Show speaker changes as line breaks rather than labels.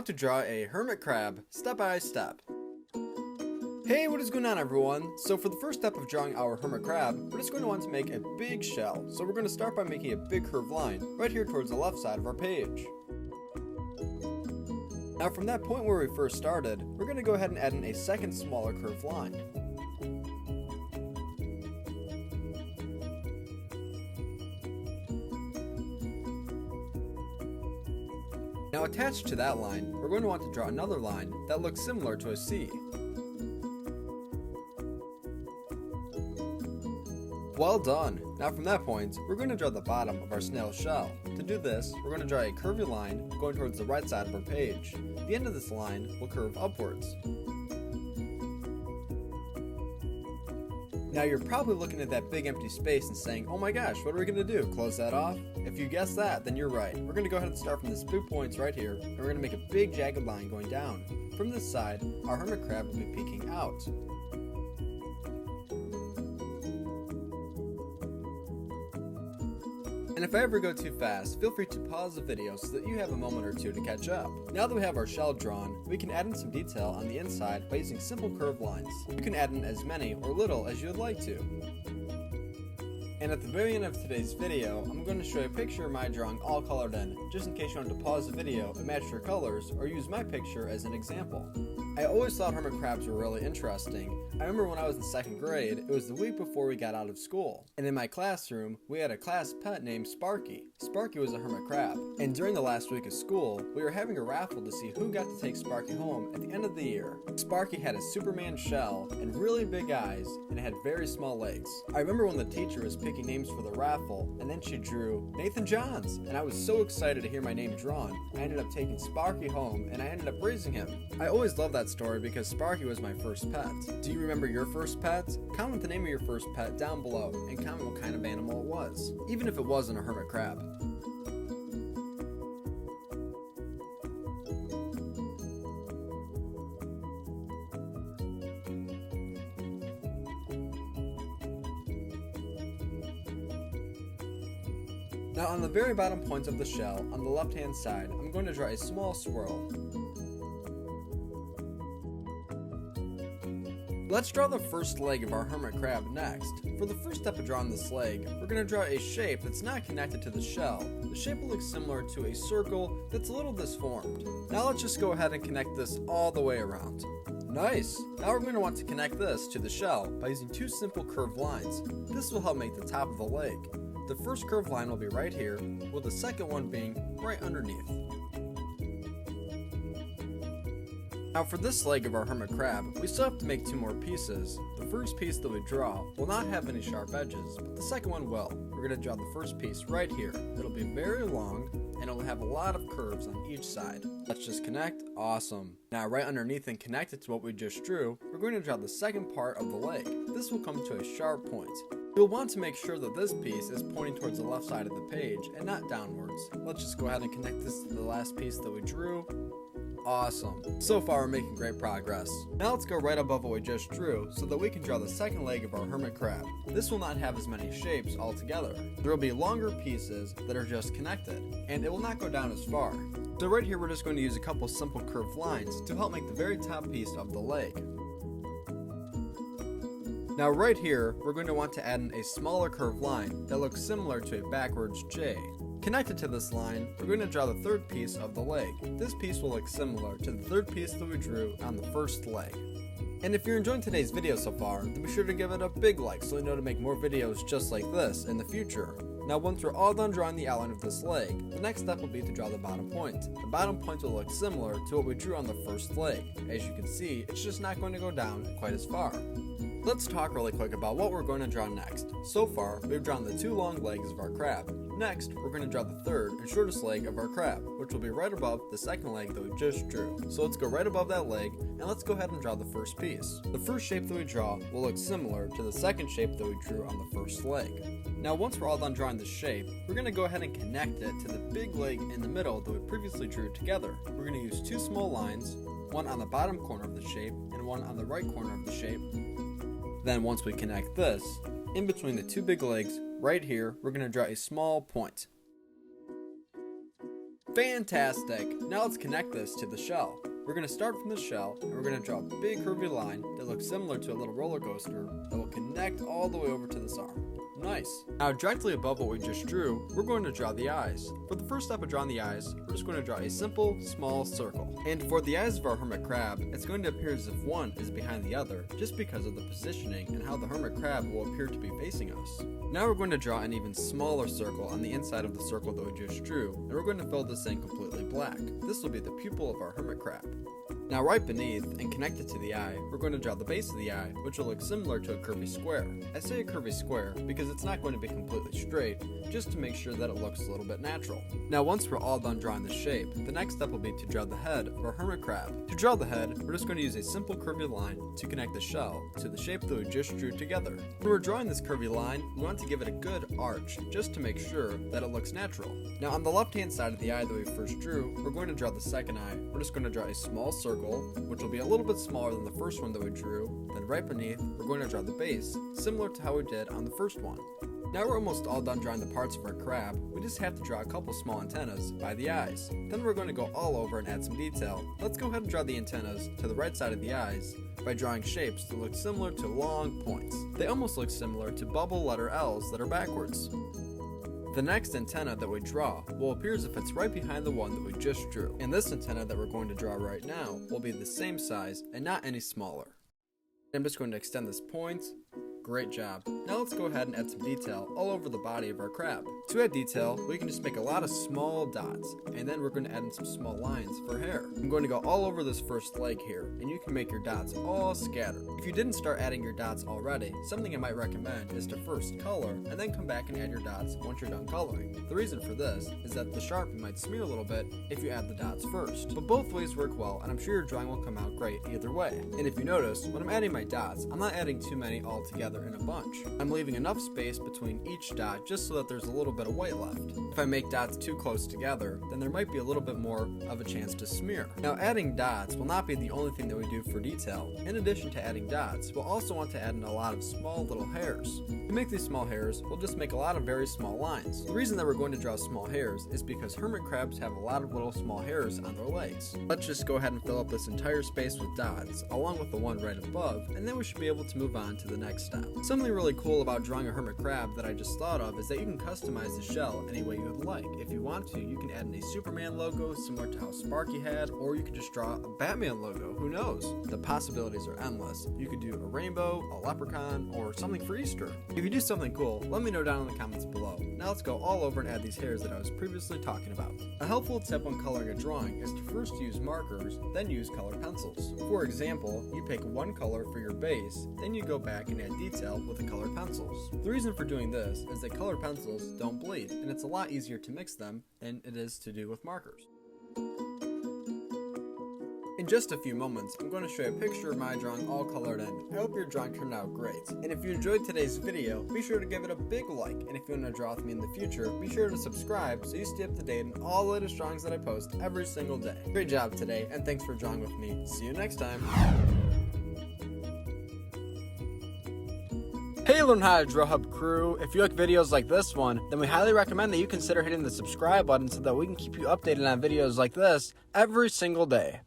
How to draw a hermit crab step by step. Hey, what is going on everyone? So for the first step of drawing our hermit crab, we're just going to want to make a big shell. So we're going to start by making a big curved line right here towards the left side of our page. Now from that point where we first started, we're going to go ahead and add in a second smaller curved line. Now attached to that line, we're going to want to draw another line that looks similar to a C. Well done! Now from that point, we're going to draw the bottom of our snail shell. To do this, we're going to draw a curvy line going towards the right side of our page. The end of this line will curve upwards. Now you're probably looking at that big empty space and saying, oh my gosh, what are we going to do? Close that off? If you guessed that, then you're right. We're going to go ahead and start from this blue points right here, and we're going to make a big jagged line going down. From this side, our hermit crab will be peeking out. And if I ever go too fast, feel free to pause the video so that you have a moment or two to catch up. Now that we have our shell drawn, we can add in some detail on the inside by using simple curved lines. You can add in as many or little as you would like to. And at the very end of today's video, I'm going to show you a picture of my drawing all colored in, just in case you want to pause the video and match your colors or use my picture as an example. I always thought hermit crabs were really interesting. I remember when I was in 2nd grade, it was the week before we got out of school. And in my classroom, we had a class pet named Sparky. Sparky was a hermit crab. And during the last week of school, we were having a raffle to see who got to take Sparky home at the end of the year. Sparky had a Superman shell and really big eyes and had very small legs. I remember when the teacher was picking names for the raffle, and then she drew Nathan Johns, and I was so excited to hear my name drawn. I ended up taking Sparky home and I ended up raising him. I always loved that story because Sparky was my first pet. Do you remember your first pet? Comment the name of your first pet down below and comment what kind of animal it was, even if it wasn't a hermit crab. Now on the very bottom points of the shell, on the left hand side, I'm going to draw a small swirl. Let's draw the first leg of our hermit crab next. For the first step of drawing this leg, we're going to draw a shape that's not connected to the shell. The shape will look similar to a circle that's a little disformed. Now let's just go ahead and connect this all the way around. Nice! Now we're going to want to connect this to the shell by using two simple curved lines. This will help make the top of the leg. The first curved line will be right here, with the second one being right underneath. Now for this leg of our hermit crab, we still have to make two more pieces. The first piece that we draw will not have any sharp edges, but the second one will. We're going to draw the first piece right here. It'll be very long, and it will have a lot of curves on each side. Let's just connect. Awesome. Now right underneath and connected to what we just drew, we're going to draw the second part of the leg. This will come to a sharp point. You'll want to make sure that this piece is pointing towards the left side of the page and not downwards. Let's just go ahead and connect this to the last piece that we drew. Awesome. So far we're making great progress. Now let's go right above what we just drew so that we can draw the second leg of our hermit crab. This will not have as many shapes altogether. There will be longer pieces that are just connected, and it will not go down as far. So right here we're just going to use a couple simple curved lines to help make the very top piece of the leg. Now right here, we're going to want to add in a smaller curved line that looks similar to a backwards J. Connected to this line, we're going to draw the third piece of the leg. This piece will look similar to the third piece that we drew on the first leg. And if you're enjoying today's video so far, then be sure to give it a big like so you know to make more videos just like this in the future. Now once we're all done drawing the outline of this leg, the next step will be to draw the bottom point. The bottom point will look similar to what we drew on the first leg. As you can see, it's just not going to go down quite as far. Let's talk really quick about what we're going to draw next. So far, we've drawn the two long legs of our crab. Next, we're going to draw the third and shortest leg of our crab, which will be right above the second leg that we just drew. So let's go right above that leg, and let's go ahead and draw the first piece. The first shape that we draw will look similar to the second shape that we drew on the first leg. Now once we're all done drawing this shape, we're going to go ahead and connect it to the big leg in the middle that we previously drew together. We're going to use two small lines, one on the bottom corner of the shape and one on the right corner of the shape. Then once we connect this, in between the two big legs, right here, we're going to draw a small point. Fantastic! Now let's connect this to the shell. We're going to start from the shell, and we're going to draw a big curvy line that looks similar to a little roller coaster that will connect all the way over to this arm. Nice. Now directly above what we just drew, we're going to draw the eyes. For the first step of drawing the eyes, we're just going to draw a simple, small circle. And for the eyes of our hermit crab, it's going to appear as if one is behind the other, just because of the positioning and how the hermit crab will appear to be facing us. Now we're going to draw an even smaller circle on the inside of the circle that we just drew, and we're going to fill this in completely black. This will be the pupil of our hermit crab. Now right beneath and connected to the eye, we're going to draw the base of the eye, which will look similar to a curvy square. I say a curvy square because it's not going to be completely straight, just to make sure that it looks a little bit natural. Now once we're all done drawing the shape, the next step will be to draw the head of our hermit crab. To draw the head, we're just going to use a simple curvy line to connect the shell to the shape that we just drew together. When we're drawing this curvy line, we want to give it a good arch, just to make sure that it looks natural. Now on the left hand side of the eye that we first drew, we're going to draw the second eye. We're just going to draw a small circle, which will be a little bit smaller than the first one that we drew. Then right beneath, we're going to draw the base, similar to how we did on the first one. Now we're almost all done drawing the parts of our crab. We just have to draw a couple small antennas by the eyes. Then we're going to go all over and add some detail. Let's go ahead and draw the antennas to the right side of the eyes by drawing shapes that look similar to long points. They almost look similar to bubble letter L's that are backwards. The next antenna that we draw will appear as if it's right behind the one that we just drew. And this antenna that we're going to draw right now will be the same size and not any smaller. I'm just going to extend this point. Great job. Now let's go ahead and add some detail all over the body of our crab. To add detail, we can just make a lot of small dots, and then we're going to add in some small lines for hair. I'm going to go all over this first leg here, and you can make your dots all scattered. If you didn't start adding your dots already, something I might recommend is to first color, and then come back and add your dots once you're done coloring. The reason for this is that the Sharpie might smear a little bit if you add the dots first. But both ways work well, and I'm sure your drawing will come out great either way. And if you notice, when I'm adding my dots, I'm not adding too many all together in a bunch. I'm leaving enough space between each dot just so that there's a little bit of white left. If I make dots too close together, then there might be a little bit more of a chance to smear. Now adding dots will not be the only thing that we do for detail. In addition to adding dots, we'll also want to add in a lot of small little hairs. To make these small hairs, we'll just make a lot of very small lines. The reason that we're going to draw small hairs is because hermit crabs have a lot of little small hairs on their legs. Let's just go ahead and fill up this entire space with dots, along with the one right above, and then we should be able to move on to the next step. Something really cool about drawing a hermit crab that I just thought of is that you can customize the shell any way you would like. If you want to, you can add in a Superman logo similar to how Sparky had, or you could just draw a Batman logo, who knows? The possibilities are endless. You could do a rainbow, a leprechaun, or something for Easter. If you do something cool, let me know down in the comments below. Now let's go all over and add these hairs that I was previously talking about. A helpful tip when coloring a drawing is to first use markers, then use colored pencils. For example, you pick one color for your base, then you go back and add detail with the colored pencils. The reason for doing this is that colored pencils don't bleed, and it's a lot easier to mix them than it is to do with markers. In just a few moments, I'm going to show you a picture of my drawing all colored in. I hope your drawing turned out great. And if you enjoyed today's video, be sure to give it a big like. And if you want to draw with me in the future, be sure to subscribe so you stay up to date on all the latest drawings that I post every single day. Great job today, and thanks for drawing with me. See you next time. Hey Learn How to Draw Hub crew, if you like videos like this one, then we highly recommend that you consider hitting the subscribe button so that we can keep you updated on videos like this every single day.